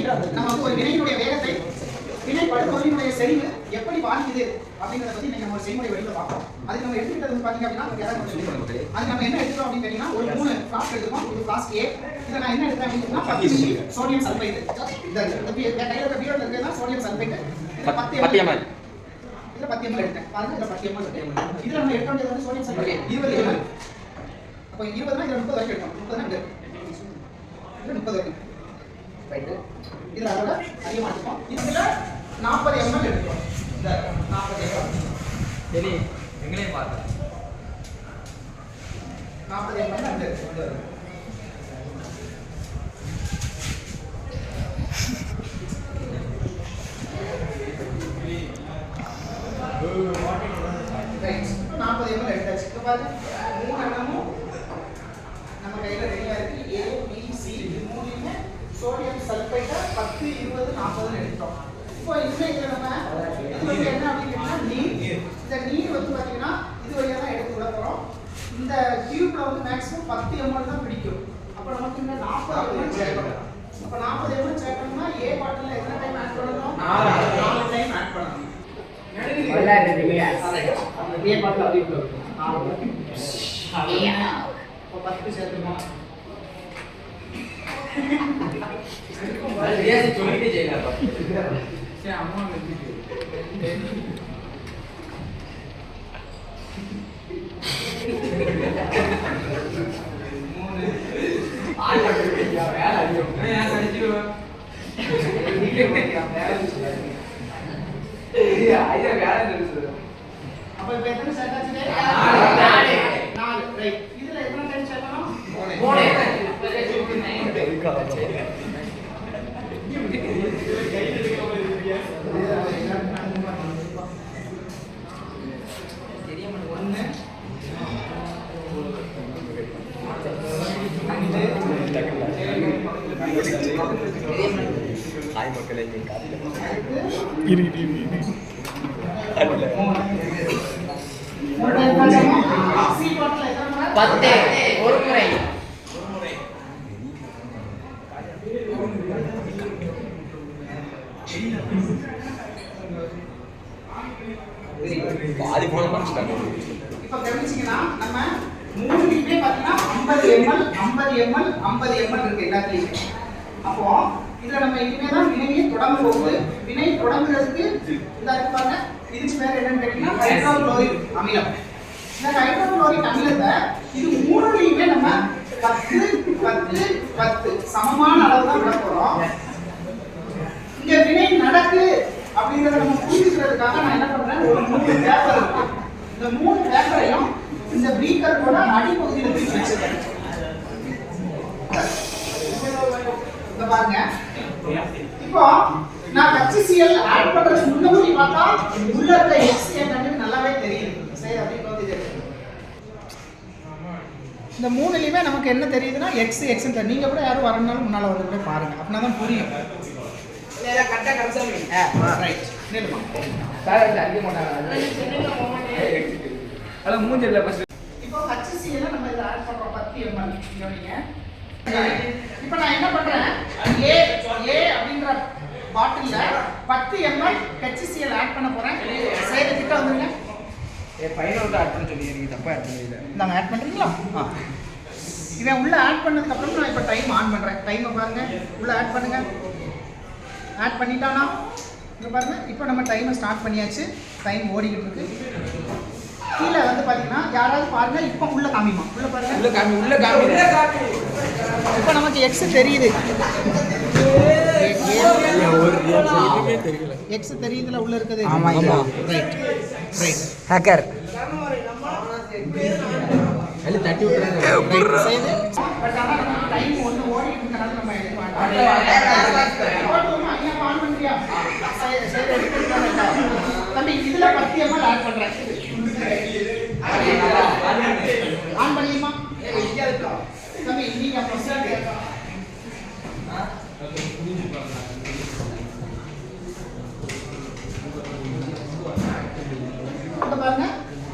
நம்ம வந்து ஒரு வினையினுடைய வேகத்தை வினை படுபொருளினுடைய செறிவு எப்படி பாதிக்குது அப்படிங்கிறத பத்தி இன்னைக்கு நம்ம ஒரு செய்முறை வழியில பார்ப்போம். அதுக்கு நம்ம எடுத்துக்கிட்டது வந்து பாத்தீங்க அப்படின்னா அது நம்ம என்ன எடுத்துக்கிறோம் அப்படின்னு கேட்டீங்கன்னா ஒரு 3 ஃபிளாஸ்க் எடுத்துக்கோம். இது ஃபிளாஸ்க் A. இதை நான் என்ன எடுத்தேன் அப்படின்னா 10 ml சோடியம் சல்பைட். இந்த கையில இருக்க பீரோல இருக்கிறது சோடியம் சல்பைட். 10 ml இதுல 10 ml எடுத்தேன். பாருங்க இதுல 10 ml இருக்கு. இதுல நம்ம எடுக்க வேண்டியது வந்து சோடியம் சல்பைட் 20 ml. அப்ப 20 னா இதுல 30 வரைக்கும் எடுக்கணும். 30 னா இதுல 30 வரைக்கும். ரைட். இதுல அதோட அதிகமா எடுத்துக்கோம். இதுல 40 ml எடுத்துக்கோம். இந்த 40 ml. சரி எங்களே பாருங்க. 40 ml அந்த வந்து ரைட். 40 ml எடுத்தாச்சு. இப்ப பாருங்க 3 எண்ணமும் நம்ம கையில ரெடியா இருக்கு. A B C இது மூணுமே சோடியம் சல்பைட் 10 20 40 எடுத்துட்டோம். இப்போ இதுல நம்ம இது வந்து என்ன அப்படின்னா நீர். இந்த நீர் வந்து பாத்தீங்கன்னா இது வழியா தான் எடுத்து விட போறோம். இந்த டியூப்ல வந்து மேக்ஸிமம் 10 ml தான் பிடிக்கும். அப்ப நமக்கு இந்த 40 ml சேர்க்கணும். அப்ப 40 ml சேர்க்கணும்னா A பாட்டில்ல எத்தனை டைம் ஆட் பண்ணனும்? 4 டைம் ஆட் பண்ணனும். நல்லா இருக்குங்க. A பாட்டில் அப்படியே இருக்கும். 4 அப்ப 10 சேர்த்துமா? ரியாசி சொல்லிட்டே செய்யலாம். சரி அம்மா வந்து அப்ப இப்ப எத்தனை சேர்த்தாச்சு? 4. ரைட். இதுல எத்தனை டைம் சேர்க்கணும்? 3. ஹாய் மக்களே நீங்க பத்து ஒரு முறை பாதி போல படிச்சுட்டாங்க. இப்ப கவனிச்சீங்கன்னா நம்ம மூணுலயுமே பாத்தீங்கன்னா 50 ml 50 ml 50 ml இருக்கு எல்லாத்துலயுமே. அப்போ இதுல நம்ம இனிமே தான் வினையை தொடங்க போகுது. வினை தொடங்குறதுக்கு இந்த இருக்கு பாருங்க. இதுக்கு பேர் என்னன்னு கேட்டீங்கன்னா ஹைட்ரோகுளோரிக் அமிலம். இந்த ஹைட்ரோகுளோரிக் அமிலத்தை இது மூணுலயுமே நம்ம 10 10 10 சமமான அளவு தான் விட போறோம். இங்க வினை நடக்கு அப்படிங்கறத நம்ம புரிஞ்சுக்கிறதுக்காக நான் என்ன பண்றேன், ஒரு 3 பேப்பர் இருக்கு. இந்த 3 பேப்பரையும் இந்த பீக்கரோட அடிப்பகுதியில தூக்கி வச்சிருக்கேன். இங்க பாருங்க. இப்போ நான் HCl ஆட் பண்றதுக்கு முன்னாடி பார்த்தா உள்ள இருக்க X என்னன்னு நல்லாவே தெரியுது. சரி அப்படியே நோக்கி தெரியுது. இந்த மூணுலயுமே நமக்கு என்ன தெரியுதுன்னா X X ன்னு. நீங்க கூட யாரும் வரனாலும் முன்னால வந்து கூட பாருங்க. அப்பனா தான் புரியும். இல்ல கரெக்ட்டா கரெக்ட்டா ரைட். நில்லுமா. சார் அடிக்க மாட்டாங்க. அட மூஞ்சில ஃபர்ஸ்ட். இப்போ HCl நம்ம இத ஆட் பண்றோம் 10 ml. கவனிங்க. இப்போ நான் என்ன பண்றேன், A அப்படிங்கற பாட்டில்ல 10 ml HCl ஆட் பண்ண போறேன். சைடு கிட்ட வந்துருங்க. பையனோட ஆட் பண்ண சொல்லி நீங்க தப்பா ஆட் பண்ணீங்க. நாங்க ஆட் பண்றீங்களா? இத உள்ள ஆட் பண்ணதுக்கு அப்புறம் நான் இப்ப டைம் ஆன் பண்றேன். டைமை பாருங்க. உள்ள ஆட் பண்ணுங்க. ஆட் பண்ணிட்டானா? இங்க பாருங்க. இப்போ நம்ம டைமை ஸ்டார்ட் பண்ணியாச்சு. டைம் ஓடிக்கிட்டு இருக்கு. கீழ வந்து பாத்தீங்கன்னா யாராவது பாருங்க. இப்போ உள்ள காமிமா. உள்ள பாருங்க. உள்ள காமி உள்ள காமி. இப்போ நமக்கு X தெரியுது. ஒரு எதுமே தெரியல. X தெரியுதுல உள்ள இருக்குது. ஆமா ஆமா. Right right. ஹேக்கர். எல்ல தட்டி விட்டுறாங்க. செய்து பட் ஆனா நமக்கு டைம் ஒன்னு ஓடிட்டு இருக்கறதால நம்ம எடுக்க மாட்டோம். ஐயா ஆன் பண்றியா? சரி எடுத்துக்கறேன்டா. தம்பி இதுல 10 ml ஆட் பண்றேன். ஆன் பண்ணிமா? இங்க இருக்கா? தம்பி நீங்க ஃபர்ஸ்ட் இங்க பாருங்க.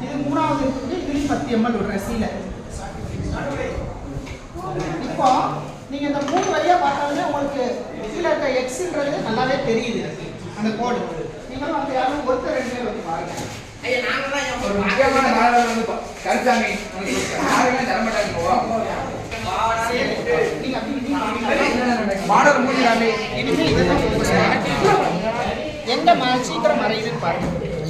இது மூணாவது இருக்கு. இதுல 10 ml விடுற சீல. இப்போ நீங்க இந்த 3 வழியா பார்த்தாலுமே உங்களுக்கு கீழே இருக்க எக்ஸ்ன்றது நல்லாவே தெரியுது அந்த கோடு. நீங்களும் வந்து யாரும் ஒருத்தர் 2 பேர் வந்து பாருங்க. ஒரு முக்கியமான மாணவர் வந்து கருத்தாமி யாருமே தரமாட்டாங்க நீங்க அப்படி மாணவர் மூஞ்சிடாமே இனிமே இதுதான் எங்க சீக்கிரம் மறையுதுன்னு பாருங்க.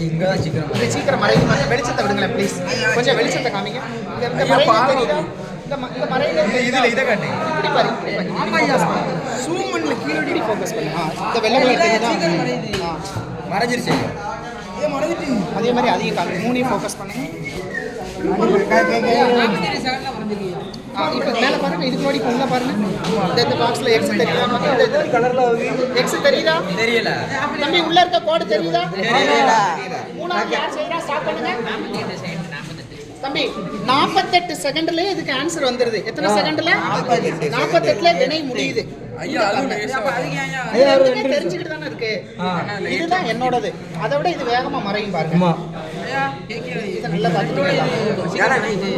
இங்க தான் சீக்கிரம் இது சீக்கிரம் மறையுது. கொஞ்சம் வெளிச்சத்தை விடுங்களேன் ப்ளீஸ். கொஞ்சம் வெளிச்சத்தை காமிங்க. இந்த மறையுது தெரியுதா? இந்த மறையுது இதுல இதை காட்டு இப்படி பாருங்க, இப்படி பாருங்க. ஆமாய்யா, ஜூம் பண்ணல, கீழ இப்படி ஃபோக்கஸ் பண்ணுங்க. இந்த வெள்ளை கலர் தெரியுதா? மறைஞ்சிருச்சு அதே மாதிரி அதிக காமி 3 ஃபோக்கஸ் பண்ணுங்க. இப்போ மேலே பாருங்க, இதுக்கு முன்னாடி உள்ள பாருங்க. இந்த பாக்ஸ்ல எக்ஸ் தெரியுதா? இந்த கலர்ல எக்ஸ் தெரியுதா? தெரியல தம்பி உள்ள இருக்க கோடு தெரியுதா? தெரியல. மூணாவது யார் செய்யறா? ஸ்டார்ட் பண்ணுங்க தம்பி. 48 செகண்ட்லயே இதுக்கு ஆன்சர் வந்துருது. எத்தனை செகண்ட்ல? 48ல வினை முடியுது. ஐயா அது தெரிஞ்சுக்கிட்டு தானே இருக்கு. இதுதான் என்னோடது. அதை விட இது வேகமா மறையும் பாருங்க. இது நல்லா பார்த்துட்டு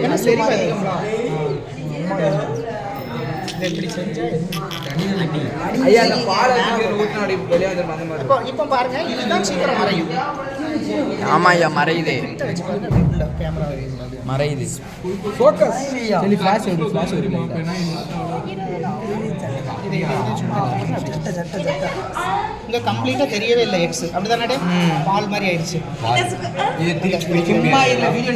என்ன சரி அதிகம்டா. எப்படி செஞ்சா ஐயா அந்த பால் ஊத்தினோட வெளியே வந்து அந்த மாதிரி இப்போ பாருங்க, இதுதான் சீக்கிரம் மறையும். ஆமா ஐயா மறையுது கேமரா மறையுது ஃபோக்கஸ் சரி ஃபிளாஷ் வருது இங்க கம்ப்ளீட்டா தெரியவே இல்லை எக்ஸ். அப்படிதானே? பால் மாதிரி ஆயிடுச்சு. இது சும்மா இல்ல வீடியோ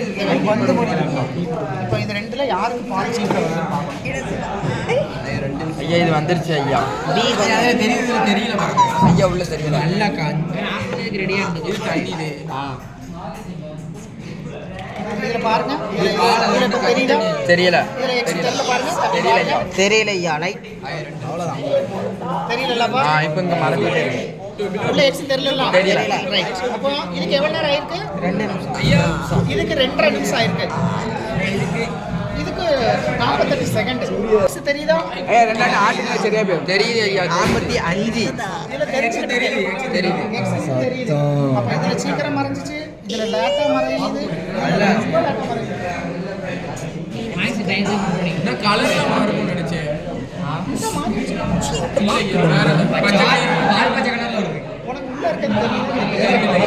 இப்போ இது ரெண்டுல யாருக்கு பால் சீக்கிரம் வருதுன்னு பார்க்கணும். ஐயா இது வந்துருச்சு ஐயா தெரியுது தெரியல ஐயா உள்ள தெரியல நல்லா ரெடியா இருந்தது இது தண்ணி இது இதுல பாருங்க, இதுல இப்ப தெரியுதா? தெரியல இதுல எக்ஸ் தெரியல பாருங்க. தெரியல ஐயா தெரியல ஐயா லைட் அவ்வளவுதான் தெரியலப்பா. இப்போ இங்க மறந்துட்டே இருக்கு உள்ள எக்ஸ் தெரியல. தெரியல. ரைட். அப்போ இதுக்கு எவ்வளவு நேரம் ஆயிருக்கு? 2 நிமிஷம் ஐயா இதுக்கு 2.5 நிமிஷம் ஆயிருக்கு. இதுக்கு 48 செகண்ட். எக்ஸ் தெரியுதா? ஐயா ரெண்டாவது ஆட்டுல சரியா போய் தெரியுது ஐயா 45 இதுல தெரிஞ்சு தெரியுது தெரியுது எக்ஸ் தெரியுது. அப்ப இதுல சீக்கிரம் மறைஞ்சிச்சு, இதுல லேட்டா மறையுது. ரொம்ப லேட்டா மறையுது. நான் கலர்ல மாறும்னு நினைச்சேன். இந்த மாறிடுச்சு. பச்சை கலர்ல வருது. உனக்கு உள்ள இருக்கிறது தெரியுது.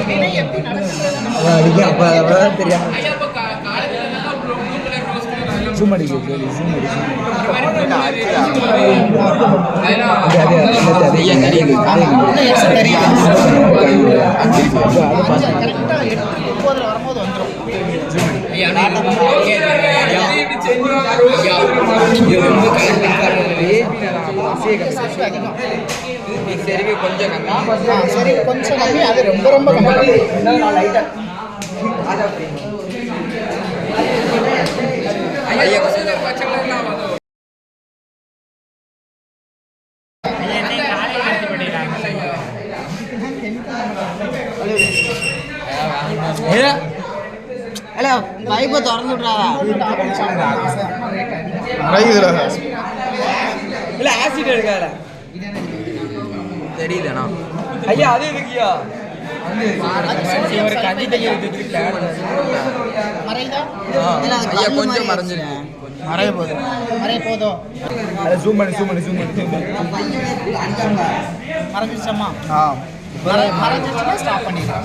வினை எப்படி நடக்குது அப்ப தெரியாம ஐயா அப்ப காலேஜ்ல எல்லாம் ப்ளூ கலர் ரோஸ் கலர் எல்லாம் ஜூம் அடிக்கு ஜூம் ஐயா தெரியுது உள்ள எக்ஸ் தெரியுது. அது கரெக்டா 8:30 வரும்போது வந்துரும். ஐயா இப்படி செஞ்சுவாங்க ஐயா இது ரொம்ப சரி அதிகம். சரி கொஞ்சம் கம்மி சரி கொஞ்சம் கம்மி. அது ரொம்ப ரொம்ப கம்மி. ஐயா கொஞ்சம் பச்சை கலர்ல வரும். ஹலோ பைப்பை திறந்து விட்றாதா இல்ல ஆசிட் எடுக்காத தெரியுதுண்ணா ஐயா அது எதுக்குயா ஒரு கஞ்சி தண்ணி மறையுதா? ஐயா கொஞ்சம் மறைஞ்சிருக்கு மறைய போகுது மறைய போதும். ஜூம் பண்ணி மறைஞ்சிருச்சம்மா. மறைஞ்சிருச்சுன்னா ஸ்டாப் பண்ணிடலாம்.